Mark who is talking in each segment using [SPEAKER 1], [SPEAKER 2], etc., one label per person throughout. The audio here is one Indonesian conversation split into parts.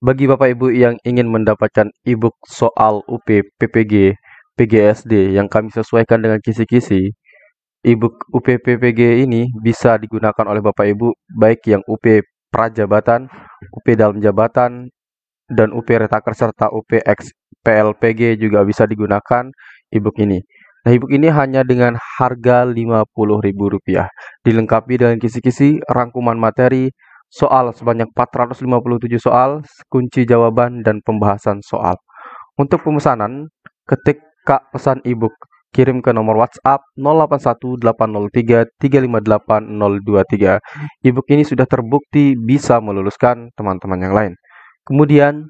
[SPEAKER 1] Bagi Bapak Ibu yang ingin mendapatkan e-book soal UP, PPG, PGSD yang kami sesuaikan dengan kisi-kisi, e-book UP PPG ini bisa digunakan oleh Bapak Ibu baik yang UP Prajabatan, UP Dalam Jabatan, dan UP Retaker serta UP PLPG juga bisa digunakan e-book ini. Nah, e-book ini hanya dengan harga Rp50.000, dilengkapi dengan kisi-kisi, rangkuman materi, soal sebanyak 457 soal, kunci jawaban, dan pembahasan soal. Untuk pemesanan, ketik Kak pesan e-book, kirim ke nomor WhatsApp 081803358023. E-book ini sudah terbukti bisa meluluskan teman-teman yang lain. Kemudian,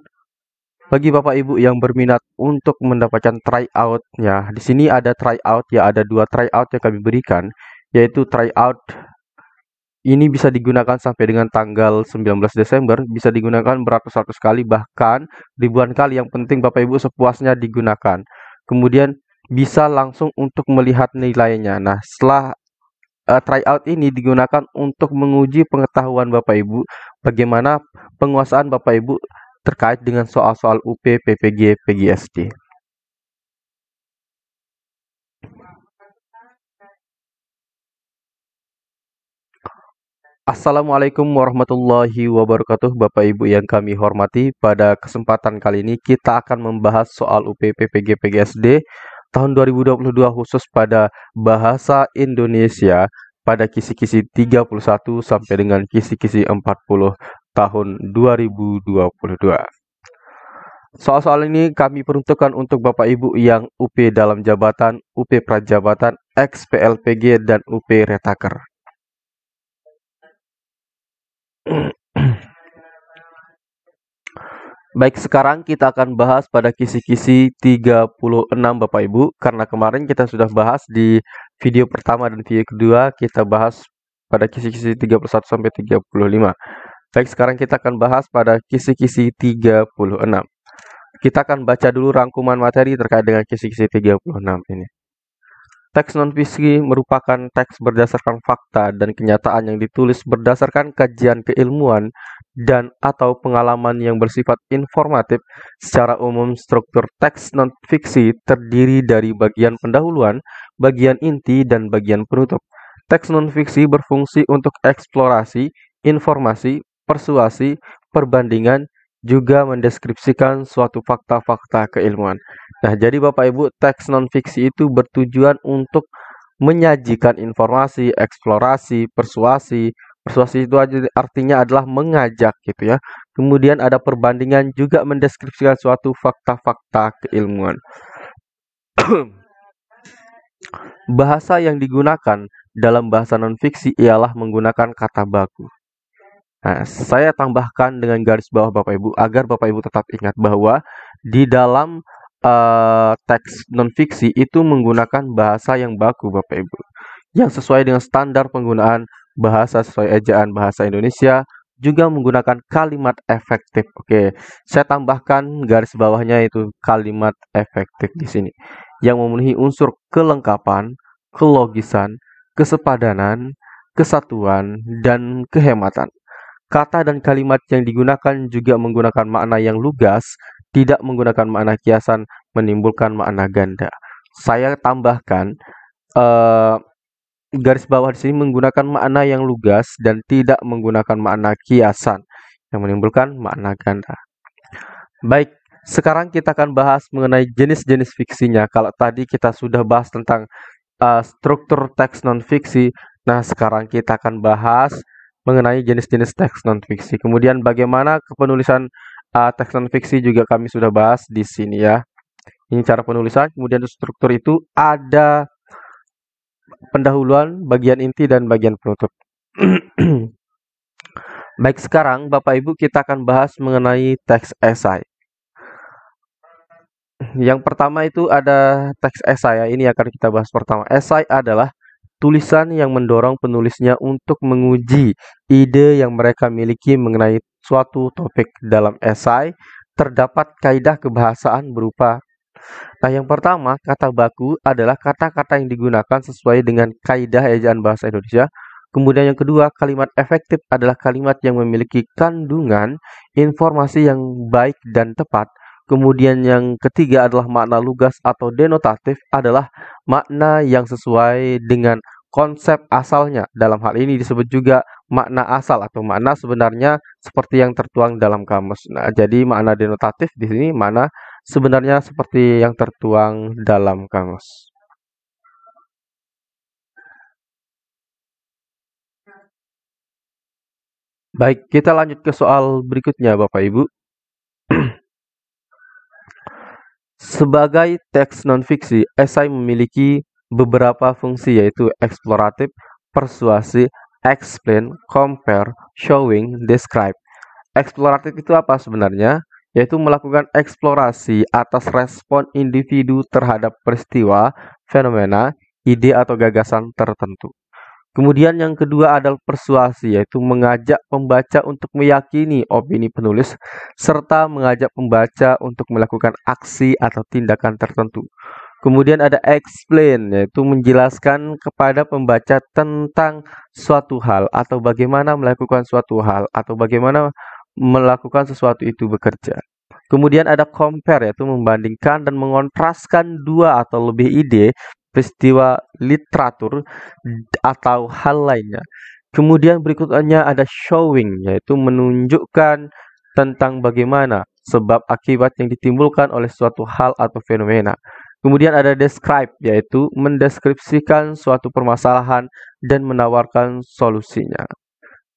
[SPEAKER 1] bagi Bapak Ibu yang berminat untuk mendapatkan tryout-nya, di sini ada tryout ya, ada 2 tryout yang kami berikan, yaitu tryout ini bisa digunakan sampai dengan tanggal 19 Desember, bisa digunakan beratus-ratus kali, bahkan ribuan kali. Yang penting Bapak Ibu sepuasnya digunakan. Kemudian bisa langsung untuk melihat nilainya. Nah, setelah tryout ini digunakan untuk menguji pengetahuan Bapak Ibu, bagaimana penguasaan Bapak Ibu terkait dengan soal-soal UP, PPG, PGSD. Assalamualaikum warahmatullahi wabarakatuh, Bapak Ibu yang kami hormati. Pada kesempatan kali ini kita akan membahas soal UP, PPG, PGSD tahun 2022 khusus pada bahasa Indonesia pada kisi-kisi 31 sampai dengan kisi-kisi 40 tahun 2022. Soal-soal ini kami peruntukkan untuk Bapak Ibu yang UP Dalam Jabatan, UP Prajabatan, XPLPG, dan UP Retaker. Baik, sekarang kita akan bahas pada kisi-kisi 36 Bapak Ibu, karena kemarin kita sudah bahas di video pertama dan video kedua, kita bahas pada kisi-kisi 31 sampai 35. Baik, sekarang kita akan bahas pada kisi-kisi 36. Kita akan baca dulu rangkuman materi terkait dengan kisi-kisi 36 ini. Teks non-fiksi merupakan teks berdasarkan fakta dan kenyataan yang ditulis berdasarkan kajian keilmuan dan atau pengalaman yang bersifat informatif. Secara umum, struktur teks non-fiksi terdiri dari bagian pendahuluan, bagian inti, dan bagian penutup. Teks non-fiksi berfungsi untuk eksplorasi, informasi, persuasi, perbandingan, juga mendeskripsikan suatu fakta-fakta keilmuan. Nah, jadi Bapak Ibu, teks non-fiksi itu bertujuan untuk menyajikan informasi, eksplorasi, persuasi. Persuasi itu artinya adalah mengajak gitu ya. Kemudian ada perbandingan, juga mendeskripsikan suatu fakta-fakta keilmuan. Bahasa yang digunakan dalam bahasa non-fiksi ialah menggunakan kata baku. Nah, saya tambahkan dengan garis bawah Bapak Ibu agar Bapak Ibu tetap ingat bahwa di dalam teks non-fiksi itu menggunakan bahasa yang baku Bapak Ibu, yang sesuai dengan standar penggunaan bahasa sesuai ejaan bahasa Indonesia, juga menggunakan kalimat efektif. Oke, saya tambahkan garis bawahnya itu kalimat efektif di sini, yang memenuhi unsur kelengkapan, kelogisan, kesepadanan, kesatuan, dan kehematan. Kata dan kalimat yang digunakan juga menggunakan makna yang lugas, tidak menggunakan makna kiasan, menimbulkan makna ganda. Saya tambahkan garis bawah di sini menggunakan makna yang lugas dan tidak menggunakan makna kiasan yang menimbulkan makna ganda. Baik, sekarang kita akan bahas mengenai jenis-jenis fiksinya. Kalau tadi kita sudah bahas tentang struktur teks non-fiksi, nah sekarang kita akan bahas mengenai jenis-jenis teks non-fiksi. Kemudian bagaimana penulisan teks non-fiksi juga kami sudah bahas di sini ya. Ini cara penulisan, kemudian struktur itu ada pendahuluan, bagian inti, dan bagian penutup. Baik, sekarang Bapak Ibu kita akan bahas mengenai teks esai. Yang pertama itu ada teks esai ya, ini akan kita bahas pertama. Esai adalah tulisan yang mendorong penulisnya untuk menguji ide yang mereka miliki mengenai suatu topik. Dalam esai terdapat kaidah kebahasaan berupa. Nah, yang pertama, kata baku adalah kata-kata yang digunakan sesuai dengan kaidah ejaan bahasa Indonesia Kemudian yang kedua, kalimat efektif adalah kalimat yang memiliki kandungan informasi yang baik dan tepat. Kemudian yang ketiga adalah makna lugas atau denotatif adalah makna yang sesuai dengan konsep asalnya. Dalam hal ini disebut juga makna asal atau makna sebenarnya seperti yang tertuang dalam kamus. Nah, jadi makna denotatif di sini makna sebenarnya seperti yang tertuang dalam kamus. Baik, kita lanjut ke soal berikutnya, Bapak Ibu. Sebagai teks non-fiksi, esai memiliki beberapa fungsi yaitu eksploratif, persuasi, explain, compare, showing, describe. Eksploratif itu apa sebenarnya? Yaitu melakukan eksplorasi atas respon individu terhadap peristiwa, fenomena, ide atau gagasan tertentu. Kemudian yang kedua adalah persuasi, yaitu mengajak pembaca untuk meyakini opini penulis, serta mengajak pembaca untuk melakukan aksi atau tindakan tertentu. Kemudian ada explain, yaitu menjelaskan kepada pembaca tentang suatu hal, atau bagaimana melakukan suatu hal, atau bagaimana melakukan sesuatu itu bekerja. Kemudian ada compare, yaitu membandingkan dan mengontraskan dua atau lebih ide, peristiwa literatur atau hal lainnya. Kemudian berikutnya ada showing, yaitu menunjukkan tentang bagaimana sebab akibat yang ditimbulkan oleh suatu hal atau fenomena. Kemudian ada describe, yaitu mendeskripsikan suatu permasalahan dan menawarkan solusinya.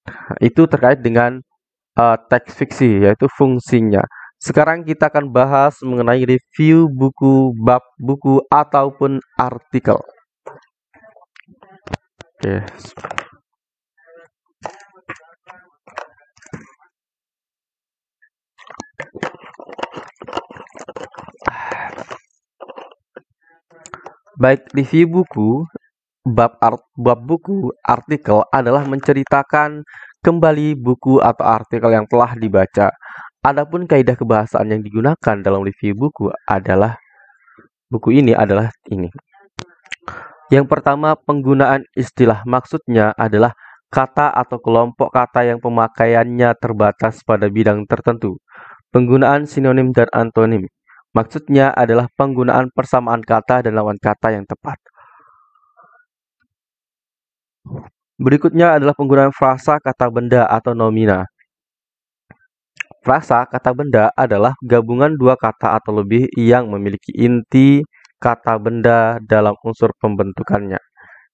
[SPEAKER 1] Nah, itu terkait dengan teks fiksi, yaitu fungsinya. Sekarang kita akan bahas mengenai review buku, bab buku, ataupun artikel. Oke. Baik, review buku, bab buku, artikel adalah menceritakan kembali buku atau artikel yang telah dibaca. Adapun kaidah kebahasaan yang digunakan dalam review buku adalah ini. Yang pertama, penggunaan istilah. Maksudnya adalah kata atau kelompok kata yang pemakaiannya terbatas pada bidang tertentu. Penggunaan sinonim dan antonim. Maksudnya adalah penggunaan persamaan kata dan lawan kata yang tepat. Berikutnya adalah penggunaan frasa, kata benda, atau nomina. Frasa, kata benda adalah gabungan dua kata atau lebih yang memiliki inti kata benda dalam unsur pembentukannya.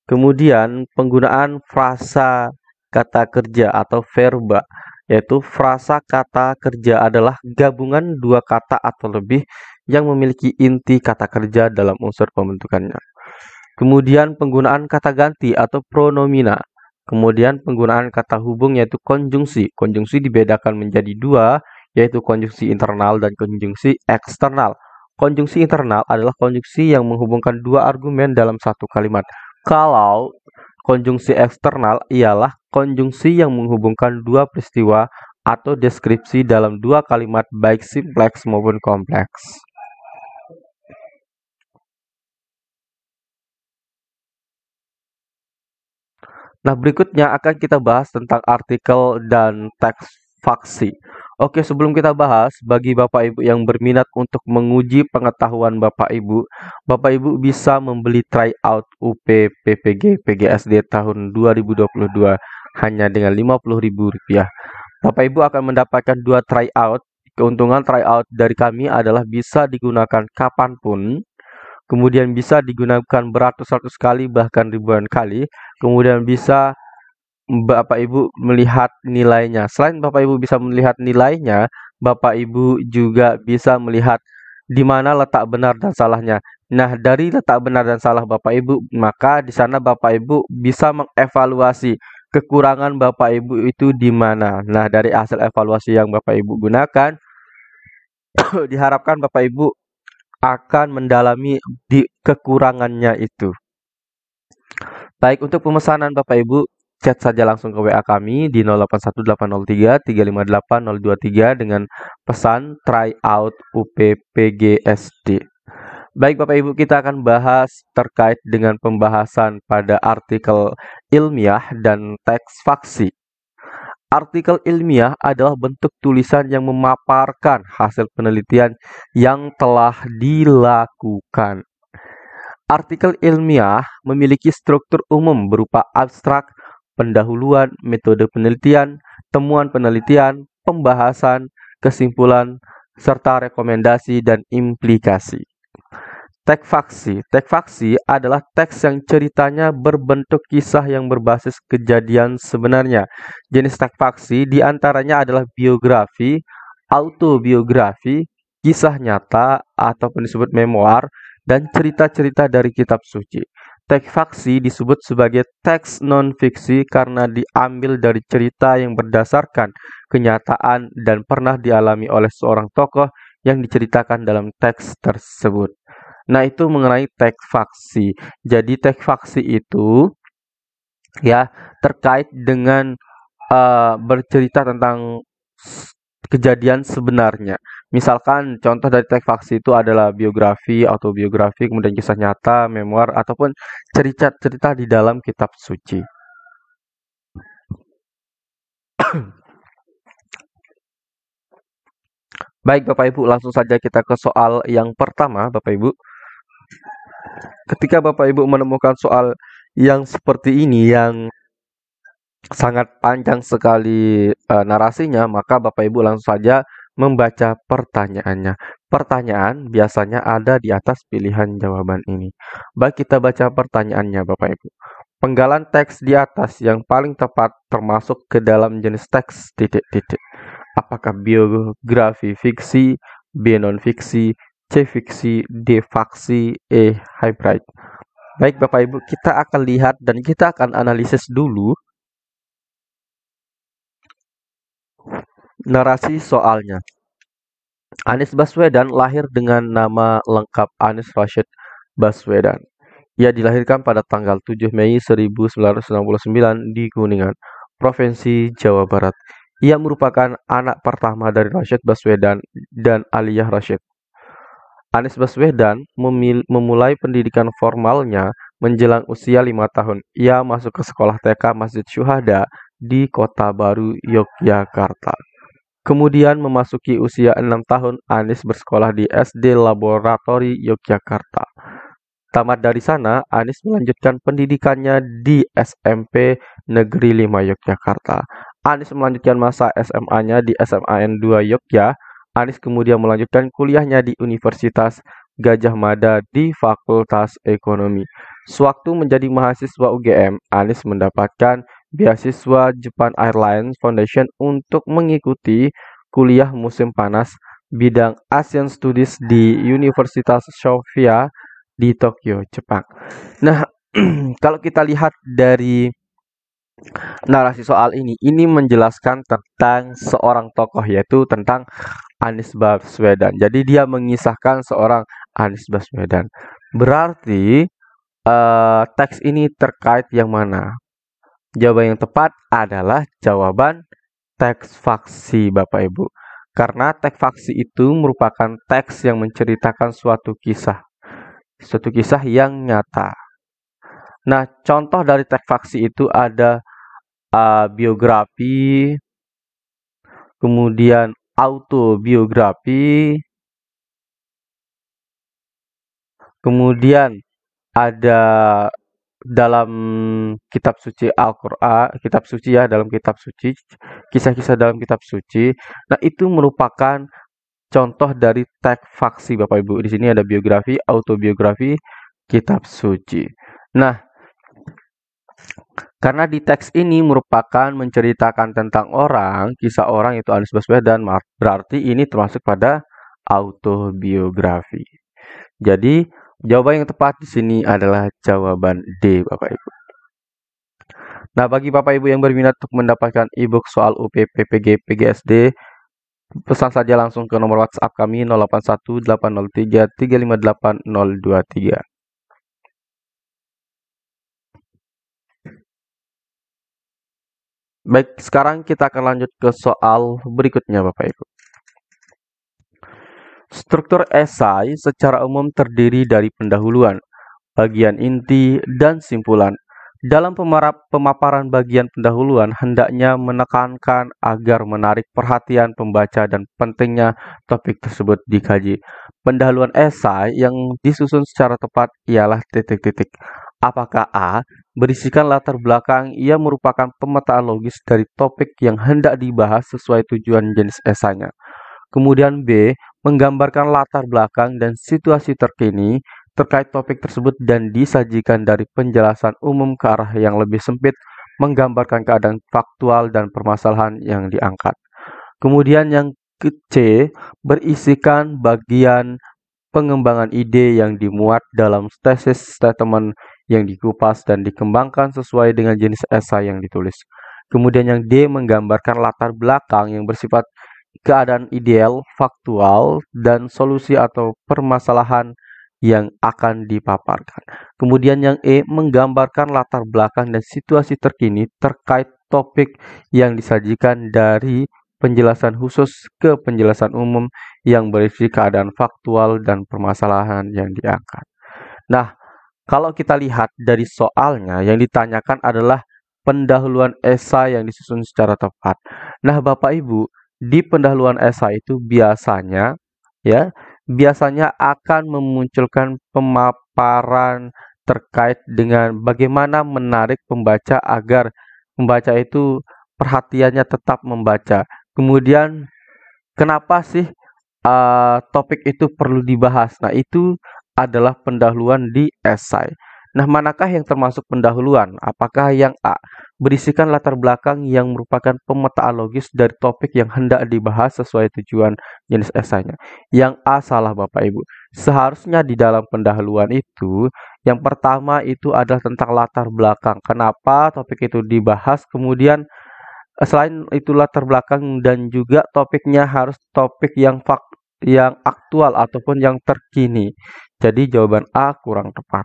[SPEAKER 1] Kemudian penggunaan frasa kata kerja atau verba, yaitu frasa kata kerja adalah gabungan dua kata atau lebih yang memiliki inti kata kerja dalam unsur pembentukannya. Kemudian penggunaan kata ganti atau pronomina. Kemudian penggunaan kata hubung yaitu konjungsi. Konjungsi dibedakan menjadi dua, yaitu konjungsi internal dan konjungsi eksternal. Konjungsi internal adalah konjungsi yang menghubungkan dua argumen dalam satu kalimat. Kalau konjungsi eksternal ialah konjungsi yang menghubungkan dua peristiwa atau deskripsi dalam dua kalimat baik simpleks maupun kompleks. Nah, berikutnya akan kita bahas tentang artikel dan teks faksi. Oke, sebelum kita bahas, bagi Bapak Ibu yang berminat untuk menguji pengetahuan Bapak Ibu bisa membeli tryout UP PPG PGSD tahun 2022 hanya dengan Rp50.000. Bapak Ibu akan mendapatkan 2 tryout. Keuntungan tryout dari kami adalah bisa digunakan kapanpun, kemudian bisa digunakan beratus-ratus kali bahkan ribuan kali, kemudian bisa Bapak Ibu melihat nilainya. Selain Bapak Ibu bisa melihat nilainya, Bapak Ibu juga bisa melihat di mana letak benar dan salahnya. Nah, dari letak benar dan salah Bapak Ibu, maka di sana Bapak Ibu bisa mengevaluasi kekurangan Bapak Ibu itu di mana. Nah, dari hasil evaluasi yang Bapak Ibu gunakan, diharapkan Bapak Ibu akan mendalami di kekurangannya itu. Baik, untuk pemesanan Bapak Ibu, chat saja langsung ke WA kami di 081803 358 023 dengan pesan tryout UPPGSD. Baik Bapak Ibu, kita akan bahas terkait dengan pembahasan pada artikel ilmiah dan teks faksi. Artikel ilmiah adalah bentuk tulisan yang memaparkan hasil penelitian yang telah dilakukan. Artikel ilmiah memiliki struktur umum berupa abstrak, pendahuluan, metode penelitian, temuan penelitian, pembahasan, kesimpulan, serta rekomendasi dan implikasi. Teks faksi. Teks faksi adalah teks yang ceritanya berbentuk kisah yang berbasis kejadian sebenarnya. Jenis teks faksi diantaranya adalah biografi, autobiografi, kisah nyata, ataupun disebut memoir, dan cerita-cerita dari kitab suci. Teks faksi disebut sebagai teks non-fiksi karena diambil dari cerita yang berdasarkan kenyataan dan pernah dialami oleh seorang tokoh yang diceritakan dalam teks tersebut. Nah, itu mengenai teks faksi. Jadi teks faksi itu ya terkait dengan bercerita tentang kejadian sebenarnya. Misalkan contoh dari teks faksi itu adalah biografi, autobiografi, kemudian kisah nyata, memoir ataupun cerita-cerita di dalam kitab suci. Baik Bapak Ibu, langsung saja kita ke soal yang pertama Bapak Ibu. Ketika Bapak Ibu menemukan soal yang seperti ini yang sangat panjang sekali narasinya, maka Bapak Ibu langsung saja membaca pertanyaannya. Pertanyaan biasanya ada di atas pilihan jawaban ini. Baik, kita baca pertanyaannya Bapak Ibu. Penggalan teks di atas yang paling tepat termasuk ke dalam jenis teks titik-titik. Apakah biografi fiksi, B non-fiksi, C fiksi, D faksi, E hybrid. Baik Bapak Ibu, kita akan lihat dan kita akan analisis dulu narasi soalnya. Anies Baswedan lahir dengan nama lengkap Anies Rashid Baswedan. Ia dilahirkan pada tanggal 7 Mei 1969 di Kuningan, Provinsi Jawa Barat. Ia merupakan anak pertama dari Rashid Baswedan dan Aliyah Rashid. Anies Baswedan memulai pendidikan formalnya menjelang usia 5 tahun. Ia masuk ke sekolah TK Masjid Syuhada di Kota Baru, Yogyakarta. Kemudian memasuki usia 6 tahun, Anies bersekolah di SD Laboratori Yogyakarta. Tamat dari sana, Anies melanjutkan pendidikannya di SMP Negeri 5 Yogyakarta. Anies melanjutkan masa SMA-nya di SMAN 2 Yogyakarta. Anies kemudian melanjutkan kuliahnya di Universitas Gadjah Mada di Fakultas Ekonomi. Sewaktu menjadi mahasiswa UGM, Anies mendapatkan beasiswa Japan Airlines Foundation untuk mengikuti kuliah musim panas bidang Asian Studies di Universitas Sophia di Tokyo, Jepang. Nah, kalau kita lihat dari narasi soal ini menjelaskan tentang seorang tokoh yaitu tentang Anies Baswedan. Jadi dia mengisahkan seorang Anies Baswedan. Berarti teks ini terkait yang mana? Jawaban yang tepat adalah jawaban teks faksi Bapak Ibu. Karena teks faksi itu merupakan teks yang menceritakan suatu kisah yang nyata. Nah, contoh dari teks faksi itu ada biografi, kemudian autobiografi, kemudian ada dalam kitab suci Al-Qur'an, kitab suci ya, dalam kitab suci, kisah-kisah dalam kitab suci. Nah, itu merupakan contoh dari teks faksi Bapak Ibu. Di sini ada biografi, autobiografi, kitab suci. Nah, karena di teks ini merupakan menceritakan tentang orang, kisah orang itu Anies Baswedan, berarti ini termasuk pada autobiografi. Jadi, jawaban yang tepat di sini adalah jawaban D, Bapak Ibu. Nah, bagi Bapak Ibu yang berminat untuk mendapatkan e-book soal UPP PG PGSD, pesan saja langsung ke nomor WhatsApp kami 081803358023. Baik, sekarang kita akan lanjut ke soal berikutnya Bapak Ibu. Struktur esai secara umum terdiri dari pendahuluan, bagian inti, dan simpulan. Dalam pemaparan bagian pendahuluan hendaknya menekankan agar menarik perhatian pembaca dan pentingnya topik tersebut dikaji. Pendahuluan esai yang disusun secara tepat ialah titik-titik. Apakah A. Berisikan latar belakang ia merupakan pemetaan logis dari topik yang hendak dibahas sesuai tujuan jenis esainya. Kemudian B. Menggambarkan latar belakang dan situasi terkini terkait topik tersebut dan disajikan dari penjelasan umum ke arah yang lebih sempit, menggambarkan keadaan faktual dan permasalahan yang diangkat. Kemudian yang C. Berisikan bagian pengembangan ide yang dimuat dalam tesis statement yang dikupas dan dikembangkan sesuai dengan jenis esai yang ditulis. Kemudian yang D. Menggambarkan latar belakang yang bersifat keadaan ideal, faktual, dan solusi atau permasalahan yang akan dipaparkan. Kemudian yang E. Menggambarkan latar belakang dan situasi terkini terkait topik yang disajikan dari penjelasan khusus ke penjelasan umum yang berisi keadaan faktual dan permasalahan yang diangkat. Nah, kalau kita lihat dari soalnya yang ditanyakan adalah pendahuluan esai yang disusun secara tepat. Nah, Bapak Ibu, di pendahuluan esai itu biasanya akan memunculkan pemaparan terkait dengan bagaimana menarik pembaca agar pembaca itu perhatiannya tetap membaca. Kemudian kenapa sih topik itu perlu dibahas? Nah, itu adalah pendahuluan di esai. Nah, manakah yang termasuk pendahuluan? Apakah yang A. Berisikan latar belakang yang merupakan pemetaan logis dari topik yang hendak dibahas sesuai tujuan jenis esainya. Yang A salah Bapak Ibu. Seharusnya di dalam pendahuluan itu, yang pertama itu adalah tentang latar belakang. Kenapa topik itu dibahas, kemudian selain itu latar belakang dan juga topiknya harus topik yang aktual ataupun yang terkini. Jadi jawaban A kurang tepat.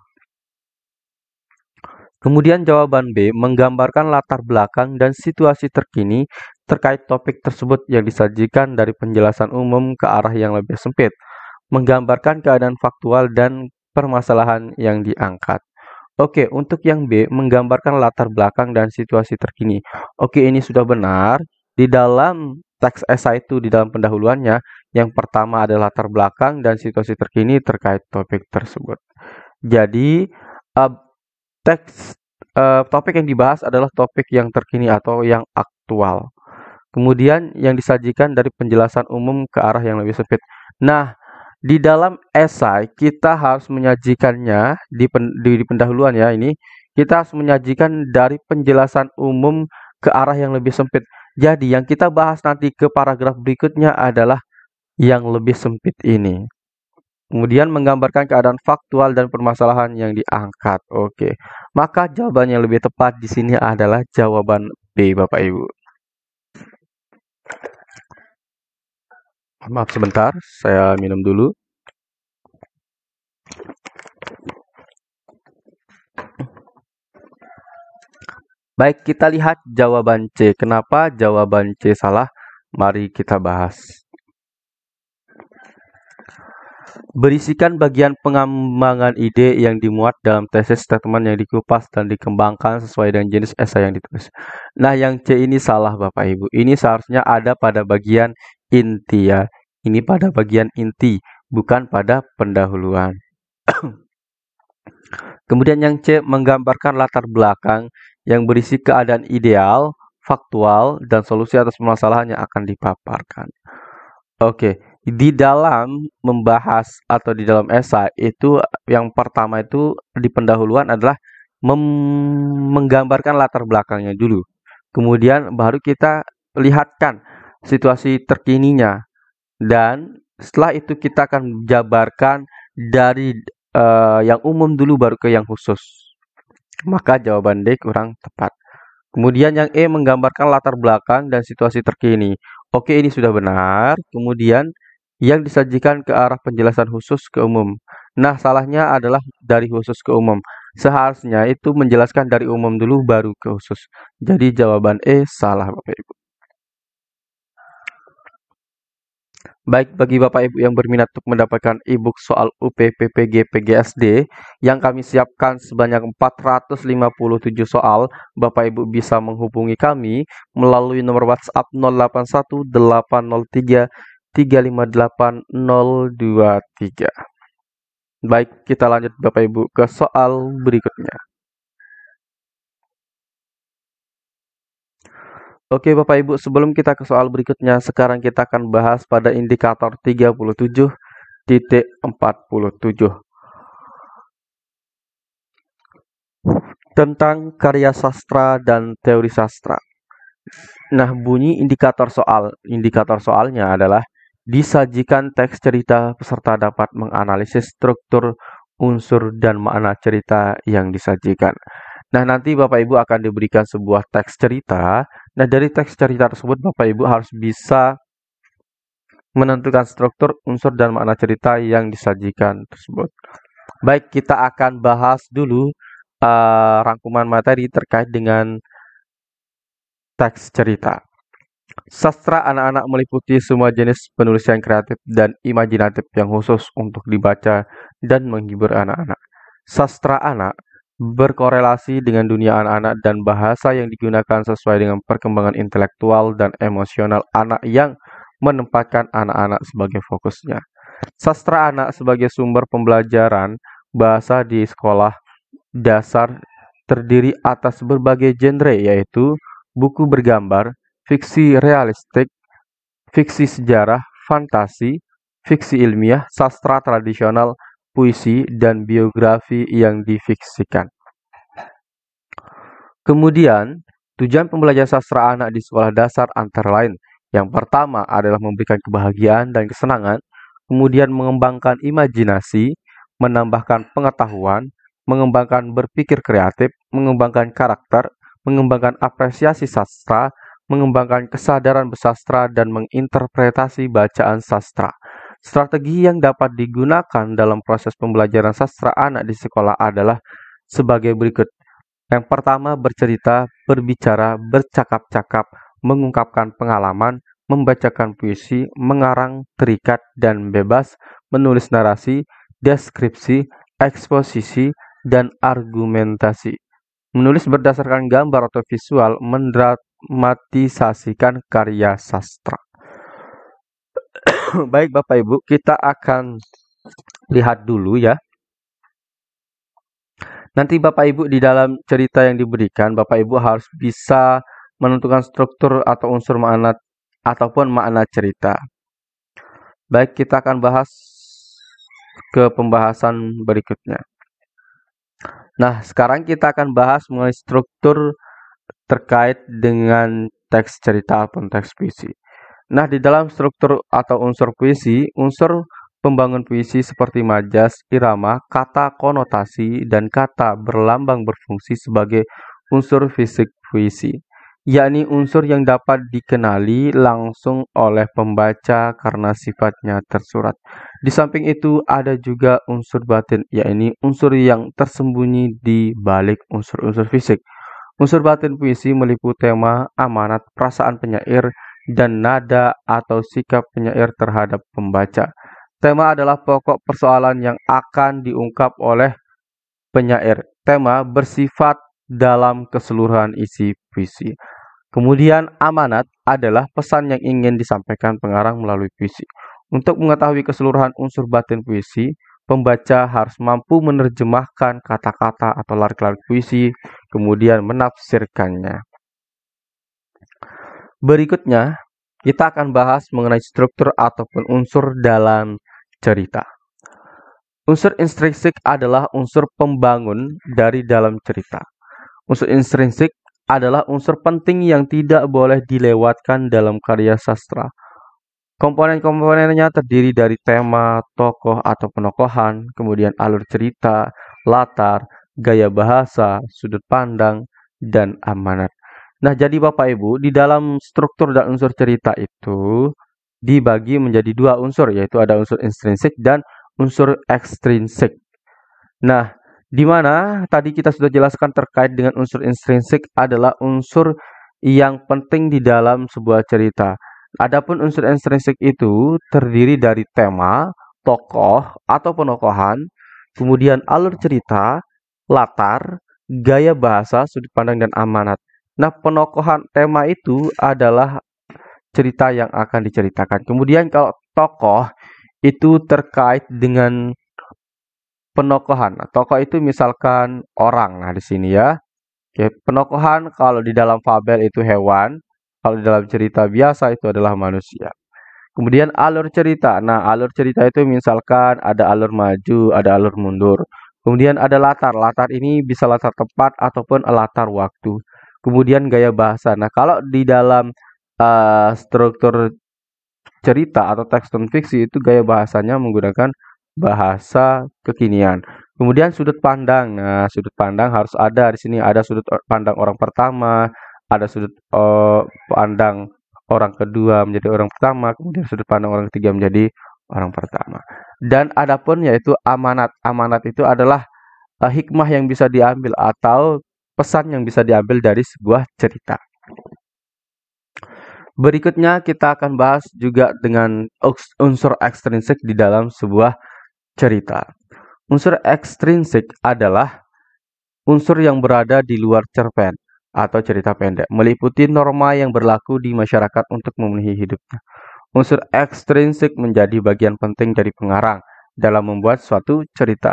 [SPEAKER 1] Kemudian jawaban B menggambarkan latar belakang dan situasi terkini terkait topik tersebut yang disajikan dari penjelasan umum ke arah yang lebih sempit, menggambarkan keadaan faktual dan permasalahan yang diangkat. Oke, untuk yang B menggambarkan latar belakang dan situasi terkini. Oke, ini sudah benar. Di dalam teks esai itu di dalam pendahuluannya, yang pertama adalah latar belakang dan situasi terkini terkait topik tersebut. Jadi topik yang dibahas adalah topik yang terkini atau yang aktual. Kemudian yang disajikan dari penjelasan umum ke arah yang lebih sempit. Nah, di dalam esai kita harus menyajikannya di pendahuluan ya ini kita harus menyajikan dari penjelasan umum ke arah yang lebih sempit. Jadi yang kita bahas nanti ke paragraf berikutnya adalah yang lebih sempit ini. Kemudian menggambarkan keadaan faktual dan permasalahan yang diangkat. Oke. Maka jawaban yang lebih tepat di sini adalah jawaban B, Bapak Ibu. Maaf sebentar, saya minum dulu. Baik, kita lihat jawaban C. Kenapa jawaban C salah? Mari kita bahas. Berisikan bagian pengembangan ide yang dimuat dalam tesis statement yang dikupas dan dikembangkan sesuai dengan jenis esai yang ditulis. Nah, yang C ini salah Bapak Ibu. Ini seharusnya ada pada bagian inti ya. Ini pada bagian inti, bukan pada pendahuluan. Kemudian yang C menggambarkan latar belakang yang berisi keadaan ideal, faktual, dan solusi atas permasalahan yang akan dipaparkan. Oke, di dalam membahas atau di dalam esai itu yang pertama itu di pendahuluan adalah menggambarkan latar belakangnya dulu. Kemudian baru kita lihatkan situasi terkininya. Dan setelah itu kita akan jabarkan dari yang umum dulu baru ke yang khusus. Maka jawaban D kurang tepat. Kemudian yang E menggambarkan latar belakang dan situasi terkini. Oke, ini sudah benar. Kemudian yang disajikan ke arah penjelasan khusus ke umum. Nah, salahnya adalah dari khusus ke umum. Seharusnya itu menjelaskan dari umum dulu baru ke khusus. Jadi jawaban E salah Bapak Ibu. Baik, bagi Bapak Ibu yang berminat untuk mendapatkan e-book soal UPPPG PGSD yang kami siapkan sebanyak 457 soal, Bapak Ibu bisa menghubungi kami melalui nomor WhatsApp 081803580223. Baik, kita lanjut Bapak Ibu ke soal berikutnya. Oke Bapak Ibu, sebelum kita ke soal berikutnya, sekarang kita akan bahas pada indikator 37.47 tentang karya sastra dan teori sastra. Nah, bunyi indikator soalnya adalah disajikan teks cerita, peserta dapat menganalisis struktur, unsur, dan makna cerita yang disajikan. Nah, nanti Bapak Ibu akan diberikan sebuah teks cerita. Nah, dari teks cerita tersebut Bapak Ibu harus bisa menentukan struktur, unsur, dan makna cerita yang disajikan tersebut. Baik, kita akan bahas dulu rangkuman materi terkait dengan teks cerita. Sastra anak-anak meliputi semua jenis penulisan kreatif dan imajinatif yang khusus untuk dibaca dan menghibur anak-anak. Sastra anak berkorelasi dengan dunia anak-anak dan bahasa yang digunakan sesuai dengan perkembangan intelektual dan emosional anak yang menempatkan anak-anak sebagai fokusnya. Sastra anak sebagai sumber pembelajaran bahasa di sekolah dasar terdiri atas berbagai genre yaitu buku bergambar, fiksi realistik, fiksi sejarah, fantasi, fiksi ilmiah, sastra tradisional, puisi, dan biografi yang difiksikan. Kemudian, tujuan pembelajaran sastra anak di sekolah dasar antara lain. Yang pertama adalah memberikan kebahagiaan dan kesenangan, kemudian mengembangkan imajinasi, menambahkan pengetahuan, mengembangkan berpikir kreatif, mengembangkan karakter, mengembangkan apresiasi sastra, mengembangkan kesadaran bersastra, dan menginterpretasi bacaan sastra. Strategi yang dapat digunakan dalam proses pembelajaran sastra anak di sekolah adalah sebagai berikut. Yang pertama, bercerita, berbicara, bercakap-cakap, mengungkapkan pengalaman, membacakan puisi, mengarang, terikat, dan bebas, menulis narasi, deskripsi, eksposisi, dan argumentasi. Menulis berdasarkan gambar atau visual, mendramatisasikan karya sastra. Baik Bapak Ibu, kita akan lihat dulu ya. Nanti Bapak Ibu di dalam cerita yang diberikan, Bapak Ibu harus bisa menentukan struktur atau unsur makna ataupun makna cerita. Baik, kita akan bahas ke pembahasan berikutnya. Nah, sekarang kita akan bahas mengenai struktur terkait dengan teks cerita ataupun teks puisi. Nah, di dalam struktur atau unsur puisi, unsur pembangun puisi seperti majas, irama, kata konotasi, dan kata berlambang berfungsi sebagai unsur fisik puisi, yakni unsur yang dapat dikenali langsung oleh pembaca karena sifatnya tersurat. Di samping itu, ada juga unsur batin, yakni unsur yang tersembunyi di balik unsur-unsur fisik. Unsur batin puisi meliputi tema, amanat, perasaan penyair, dan nada atau sikap penyair terhadap pembaca. Tema adalah pokok persoalan yang akan diungkap oleh penyair. Tema bersifat dalam keseluruhan isi puisi. Kemudian amanat adalah pesan yang ingin disampaikan pengarang melalui puisi. Untuk mengetahui keseluruhan unsur batin puisi, pembaca harus mampu menerjemahkan kata-kata atau larik-larik puisi, kemudian menafsirkannya. Berikutnya, kita akan bahas mengenai struktur ataupun unsur dalam cerita. Unsur intrinsik adalah unsur pembangun dari dalam cerita. Unsur intrinsik adalah unsur penting yang tidak boleh dilewatkan dalam karya sastra. Komponen-komponennya terdiri dari tema, tokoh atau penokohan, kemudian alur cerita, latar, gaya bahasa, sudut pandang, dan amanat. Nah, jadi Bapak Ibu, di dalam struktur dan unsur cerita itu dibagi menjadi dua unsur, yaitu ada unsur intrinsik dan unsur ekstrinsik. Nah, di mana tadi kita sudah jelaskan terkait dengan unsur intrinsik adalah unsur yang penting di dalam sebuah cerita. Adapun unsur ekstrinsik itu terdiri dari tema, tokoh atau penokohan, kemudian alur cerita, latar, gaya bahasa, sudut pandang, dan amanat. Nah, penokohan tema itu adalah cerita yang akan diceritakan. Kemudian kalau tokoh itu terkait dengan penokohan. Nah, tokoh itu misalkan orang. Nah, di sini ya. Oke, penokohan kalau di dalam fabel itu hewan, kalau di dalam cerita biasa itu adalah manusia. Kemudian alur cerita. Nah, alur cerita itu misalkan ada alur maju, ada alur mundur. Kemudian ada latar. Latar ini bisa latar tempat ataupun latar waktu. Kemudian gaya bahasa. Nah, kalau di dalam struktur cerita atau teks non fiksi itu gaya bahasanya menggunakan bahasa kekinian. Kemudian sudut pandang. Nah, sudut pandang harus ada di sini. Ada sudut pandang orang pertama, ada sudut pandang orang kedua menjadi orang pertama, kemudian sudut pandang orang ketiga menjadi orang pertama. Dan adapun yaitu amanat. Amanat itu adalah hikmah yang bisa diambil atau pesan yang bisa diambil dari sebuah cerita. Berikutnya kita akan bahas juga dengan unsur ekstrinsik di dalam sebuah cerita. Unsur ekstrinsik adalah unsur yang berada di luar cerpen atau cerita pendek, meliputi norma yang berlaku di masyarakat untuk memenuhi hidupnya. Unsur ekstrinsik menjadi bagian penting dari pengarang dalam membuat suatu cerita.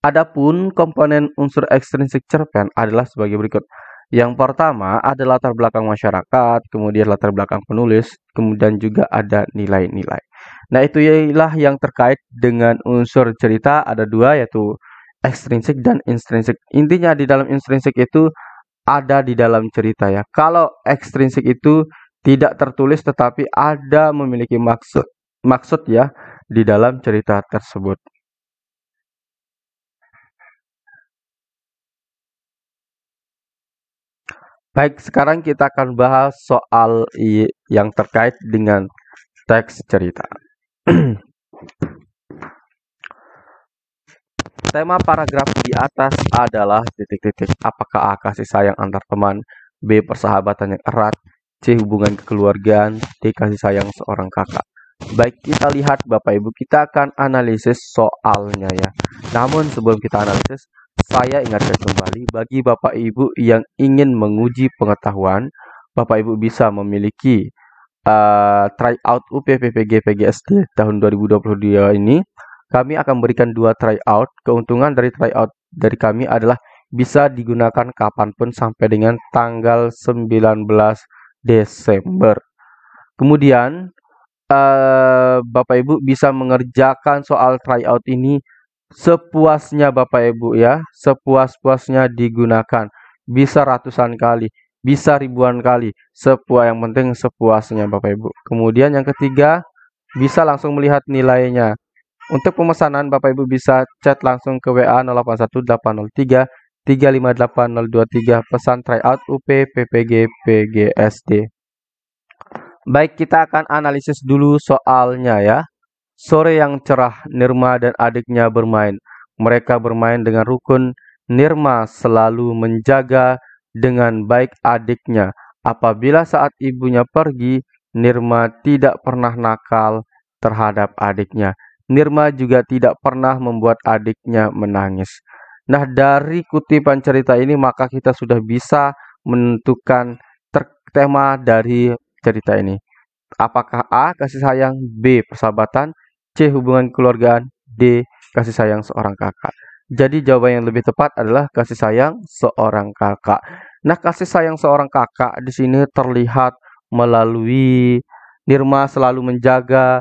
[SPEAKER 1] Adapun komponen unsur ekstrinsik cerpen adalah sebagai berikut. Yang pertama ada latar belakang masyarakat, kemudian latar belakang penulis, kemudian juga ada nilai-nilai. Nah, itu ialah yang terkait dengan unsur cerita ada dua, yaitu ekstrinsik dan intrinsik. Intinya di dalam intrinsik itu ada di dalam cerita ya. Kalau ekstrinsik itu tidak tertulis tetapi ada memiliki maksud ya di dalam cerita tersebut. Baik, sekarang kita akan bahas soal yang terkait dengan teks cerita. Tema paragraf di atas adalah titik-titik. Apakah A. Kasih sayang antar teman, B. Persahabatan yang erat, C. Hubungan kekeluargaan, D. Kasih sayang seorang kakak. Baik, kita lihat Bapak Ibu, kita akan analisis soalnya ya. Namun sebelum kita analisis, saya ingatkan kembali bagi Bapak Ibu yang ingin menguji pengetahuan, Bapak Ibu bisa memiliki tryout UPPPG PGSD tahun 2022 ini. Kami akan berikan 2 tryout. Keuntungan dari tryout dari kami adalah bisa digunakan kapanpun sampai dengan tanggal 19 Desember. Kemudian Bapak Ibu bisa mengerjakan soal tryout ini sepuasnya Bapak Ibu ya, sepuas-puasnya digunakan. Bisa ratusan kali, bisa ribuan kali, yang penting sepuasnya Bapak Ibu. Kemudian yang ketiga, bisa langsung melihat nilainya. Untuk pemesanan Bapak Ibu bisa chat langsung ke WA 081803 358 pesan tryout UP PPG PGSD. Baik, kita akan analisis dulu soalnya ya. Sore yang cerah, Nirma dan adiknya bermain. Mereka bermain dengan rukun. Nirma selalu menjaga dengan baik adiknya. Apabila saat ibunya pergi, Nirma tidak pernah nakal terhadap adiknya. Nirma juga tidak pernah membuat adiknya menangis. Nah, dari kutipan cerita ini maka kita sudah bisa menentukan tema dari cerita ini. Apakah A. Kasih sayang, B. Persahabatan, C. Hubungan keluargaan, D. Kasih sayang seorang kakak. Jadi jawaban yang lebih tepat adalah kasih sayang seorang kakak. Nah, kasih sayang seorang kakak di sini terlihat melalui Nirma selalu menjaga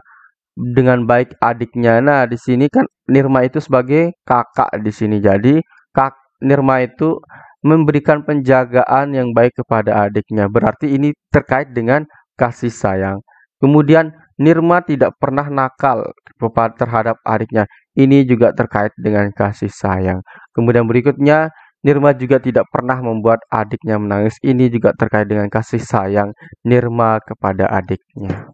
[SPEAKER 1] dengan baik adiknya. Nah, di sini kan Nirma itu sebagai kakak di sini. Jadi, Nirma itu memberikan penjagaan yang baik kepada adiknya. Berarti ini terkait dengan kasih sayang. Kemudian Nirma tidak pernah nakal terhadap adiknya. Ini juga terkait dengan kasih sayang. Kemudian berikutnya, Nirma juga tidak pernah membuat adiknya menangis. Ini juga terkait dengan kasih sayang Nirma kepada adiknya.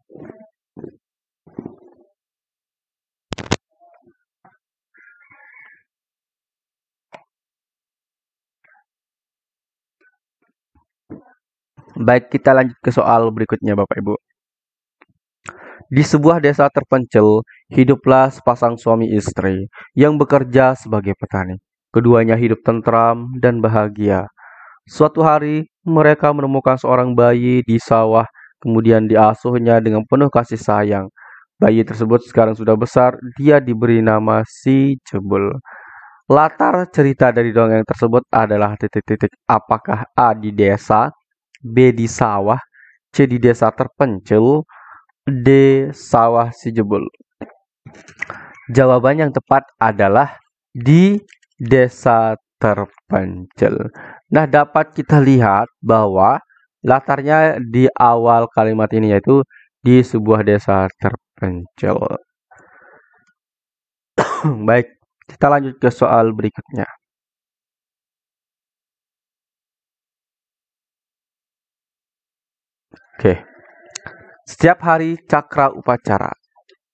[SPEAKER 1] Baik, kita lanjut ke soal berikutnya Bapak Ibu. Di sebuah desa terpencil, hiduplah sepasang suami istri yang bekerja sebagai petani. Keduanya hidup tentram dan bahagia. Suatu hari, mereka menemukan seorang bayi di sawah, kemudian diasuhnya dengan penuh kasih sayang. Bayi tersebut sekarang sudah besar, dia diberi nama Si Jebul. Latar cerita dari dongeng tersebut adalah titik-titik apakah A di desa, B di sawah, C di desa terpencil, D sawah si jebul. Jawaban yang tepat adalah di desa terpencil. Nah, dapat kita lihat bahwa latarnya di awal kalimat ini yaitu di sebuah desa terpencil. Baik, kita lanjut ke soal berikutnya. Oke. Setiap hari cakra upacara.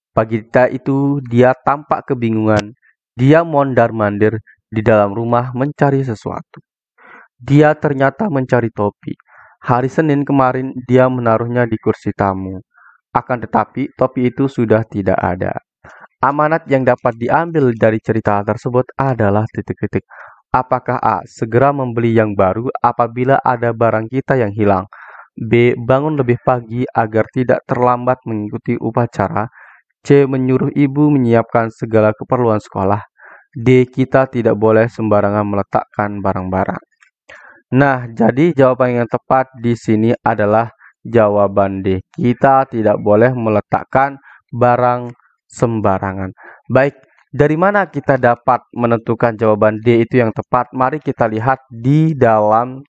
[SPEAKER 1] Pagi itu dia tampak kebingungan. Dia mondar-mandir di dalam rumah mencari sesuatu. Dia ternyata mencari topi. Hari Senin kemarin dia menaruhnya di kursi tamu. Akan tetapi topi itu sudah tidak ada. Amanat yang dapat diambil dari cerita tersebut adalah titik-titik. Apakah A. Segera membeli yang baru apabila ada barang kita yang hilang. B. Bangun lebih pagi agar tidak terlambat mengikuti upacara. C. Menyuruh ibu menyiapkan segala keperluan sekolah. D. Kita tidak boleh sembarangan meletakkan barang-barang. Nah, jadi jawaban yang tepat di sini adalah jawaban D. Kita tidak boleh meletakkan barang sembarangan. Baik, dari mana kita dapat menentukan jawaban D itu yang tepat? Mari kita lihat di dalam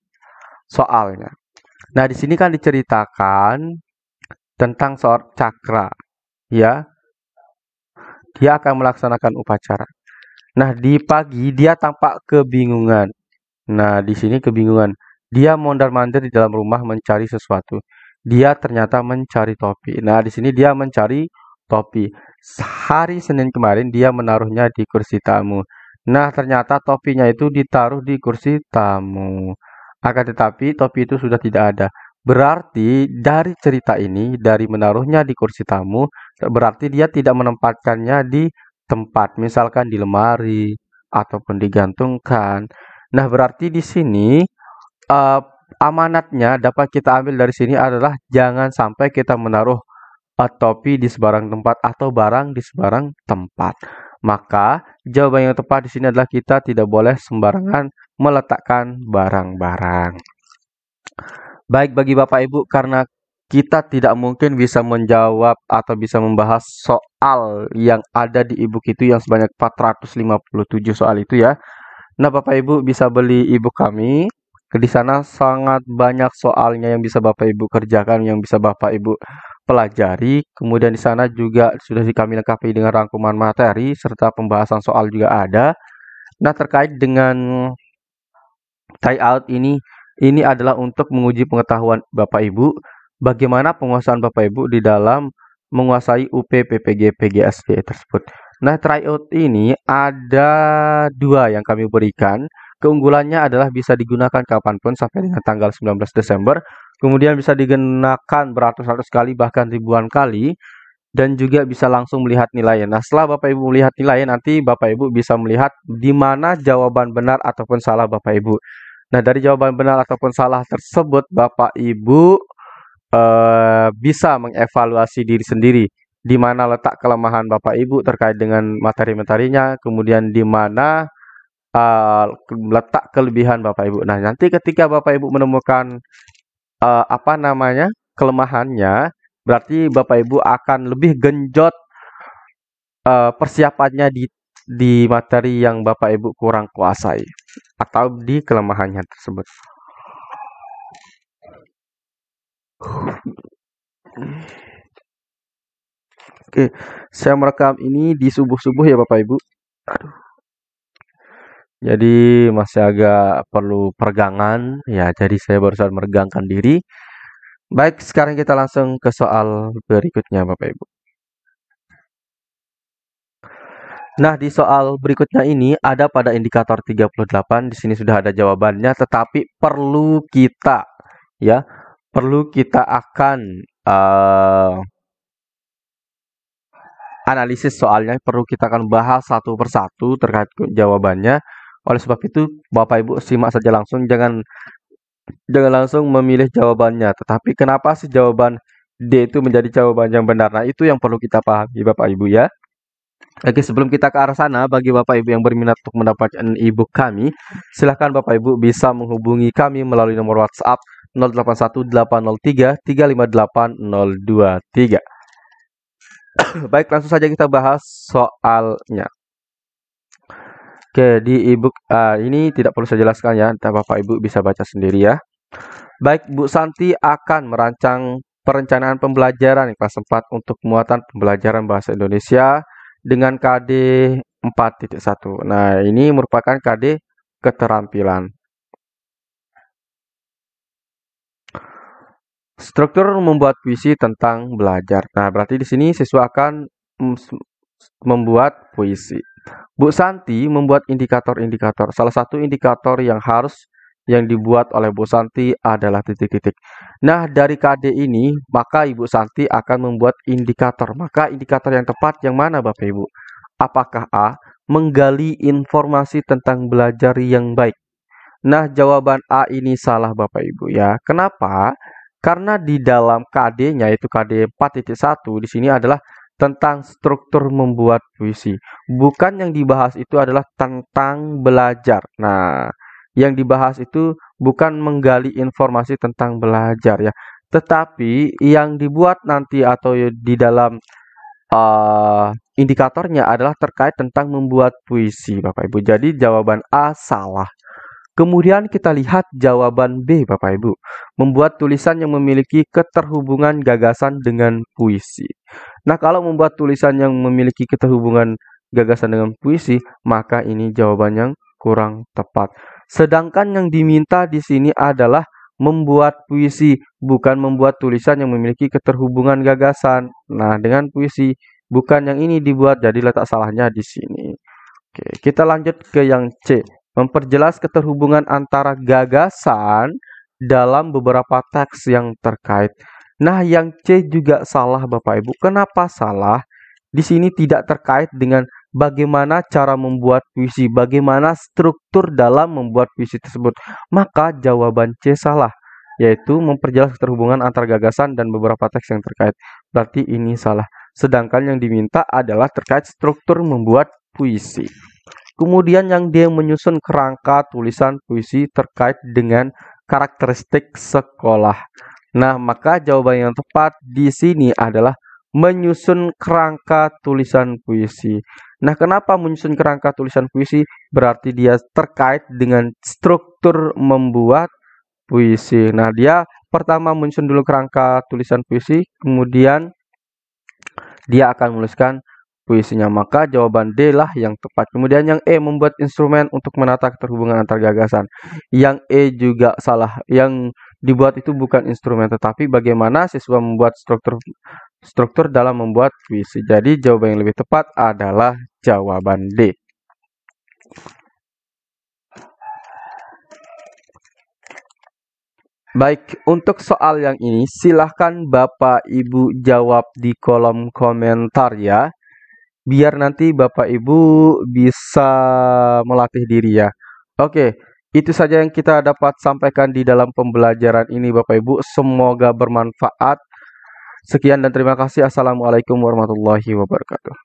[SPEAKER 1] soalnya. Nah, di sini kan diceritakan tentang seorang cakra, ya. Dia akan melaksanakan upacara. Nah, di pagi dia tampak kebingungan. Nah, di sini kebingungan. Dia mondar-mandir di dalam rumah mencari sesuatu. Dia ternyata mencari topi. Nah, di sini dia mencari topi. Hari Senin kemarin dia menaruhnya di kursi tamu. Nah, ternyata topinya itu ditaruh di kursi tamu. Akan tetapi topi itu sudah tidak ada. Berarti dari cerita ini, dari menaruhnya di kursi tamu, berarti dia tidak menempatkannya di tempat, misalkan di lemari ataupun digantungkan. Nah, berarti di sini eh, amanatnya dapat kita ambil dari sini adalah jangan sampai kita menaruh topi di sebarang tempat atau barang di sebarang tempat. Maka jawaban yang tepat di sini adalah kita tidak boleh sembarangan meletakkan barang-barang. Baik bagi Bapak Ibu, karena kita tidak mungkin bisa menjawab atau bisa membahas soal yang ada di e-book itu yang sebanyak 457 soal itu ya. Nah, Bapak Ibu bisa beli e-book kami. Di sana sangat banyak soalnya yang bisa Bapak Ibu kerjakan, yang bisa Bapak Ibu pelajari. Kemudian di sana juga sudah kami lengkapi dengan rangkuman materi serta pembahasan soal juga ada. Nah, terkait dengan tryout ini adalah untuk menguji pengetahuan Bapak Ibu bagaimana penguasaan Bapak Ibu di dalam menguasai UP PPG PGSD tersebut. Nah, tryout ini ada 2 yang kami berikan. Keunggulannya adalah bisa digunakan kapanpun sampai dengan tanggal 19 Desember. Kemudian bisa digunakan beratus-ratus kali bahkan ribuan kali. Dan juga bisa langsung melihat nilainya. Nah, setelah Bapak Ibu melihat nilainya, nanti Bapak Ibu bisa melihat di mana jawaban benar ataupun salah Bapak Ibu. Nah, dari jawaban benar ataupun salah tersebut, Bapak Ibu bisa mengevaluasi diri sendiri. Di mana letak kelemahan Bapak Ibu terkait dengan materi-materinya, kemudian di mana letak kelebihan Bapak Ibu. Nah, nanti ketika Bapak Ibu menemukan kelemahannya, berarti Bapak Ibu akan lebih genjot persiapannya di materi yang Bapak Ibu kurang kuasai atau di kelemahannya tersebut. Oke, saya merekam ini di subuh-subuh ya Bapak Ibu. Aduh. Jadi masih agak perlu peregangan ya, jadi saya barusan meregangkan diri. Baik, sekarang kita langsung ke soal berikutnya Bapak Ibu. Nah, di soal berikutnya ini ada pada indikator 38, di sini sudah ada jawabannya, tetapi perlu kita akan analisis soalnya, perlu kita akan bahas satu persatu terkait jawabannya. Oleh sebab itu, Bapak Ibu simak saja langsung, jangan langsung memilih jawabannya. Tetapi kenapa sih jawaban D itu menjadi jawaban yang benar? Nah, itu yang perlu kita pahami Bapak Ibu ya. Oke, sebelum kita ke arah sana, bagi Bapak Ibu yang berminat untuk mendapatkan e-book kami, silahkan Bapak Ibu bisa menghubungi kami melalui nomor WhatsApp 081803-358-023. Baik, langsung saja kita bahas soalnya. Oke, di e-book ini tidak perlu saya jelaskan ya, Bapak Ibu bisa baca sendiri ya. Baik, Bu Santi akan merancang perencanaan pembelajaran kelas 4 untuk muatan pembelajaran bahasa Indonesia dengan KD 4.1. Nah, ini merupakan KD keterampilan. Struktur membuat puisi tentang belajar. Nah, berarti di sini siswa akan membuat puisi. Bu Santi membuat indikator-indikator. Salah satu indikator yang dibuat oleh Bu Santi adalah titik-titik. Nah, dari KD ini, maka Ibu Santi akan membuat indikator. Maka indikator yang tepat yang mana Bapak Ibu? Apakah A, menggali informasi tentang belajar yang baik? Nah, jawaban A ini salah Bapak Ibu ya. Kenapa? Karena di dalam KD-nya, yaitu KD 4.1, di sini adalah tentang struktur membuat puisi. Bukan yang dibahas itu adalah tentang belajar. Nah, yang dibahas itu bukan menggali informasi tentang belajar ya. Tetapi yang dibuat nanti atau di dalam indikatornya adalah terkait tentang membuat puisi, Bapak Ibu. Jadi jawaban A salah. Kemudian kita lihat jawaban B, Bapak Ibu. Membuat tulisan yang memiliki keterhubungan gagasan dengan puisi. Nah, kalau membuat tulisan yang memiliki keterhubungan gagasan dengan puisi, maka ini jawaban yang kurang tepat. Sedangkan yang diminta di sini adalah membuat puisi, bukan membuat tulisan yang memiliki keterhubungan gagasan. Nah, dengan puisi, bukan yang ini dibuat, jadi letak salahnya di sini. Oke, kita lanjut ke yang C. Memperjelas keterhubungan antara gagasan dalam beberapa teks yang terkait. Nah, yang C juga salah Bapak Ibu. Kenapa salah? Di sini tidak terkait dengan bagaimana cara membuat puisi, bagaimana struktur dalam membuat puisi tersebut. Maka jawaban C salah, yaitu memperjelas keterhubungan antara gagasan dan beberapa teks yang terkait. Berarti ini salah. Sedangkan yang diminta adalah terkait struktur membuat puisi. Kemudian yang dia menyusun kerangka tulisan puisi terkait dengan karakteristik sekolah. Nah, maka jawaban yang tepat di sini adalah menyusun kerangka tulisan puisi. Nah, kenapa menyusun kerangka tulisan puisi? Berarti dia terkait dengan struktur membuat puisi. Nah, dia pertama menyusun dulu kerangka tulisan puisi, kemudian dia akan menuliskan puisinya. Maka jawaban D lah yang tepat. Kemudian yang E, membuat instrumen untuk menata keterhubungan antar gagasan. Yang E juga salah. Yang dibuat itu bukan instrumen, tetapi bagaimana siswa membuat struktur dalam membuat puisi. Jadi jawaban yang lebih tepat adalah jawaban D. Baik, untuk soal yang ini silahkan Bapak Ibu jawab di kolom komentar ya. Biar nanti Bapak Ibu bisa melatih diri ya. Oke, itu saja yang kita dapat sampaikan di dalam pembelajaran ini Bapak Ibu. Semoga bermanfaat. Sekian dan terima kasih. Assalamualaikum warahmatullahi wabarakatuh.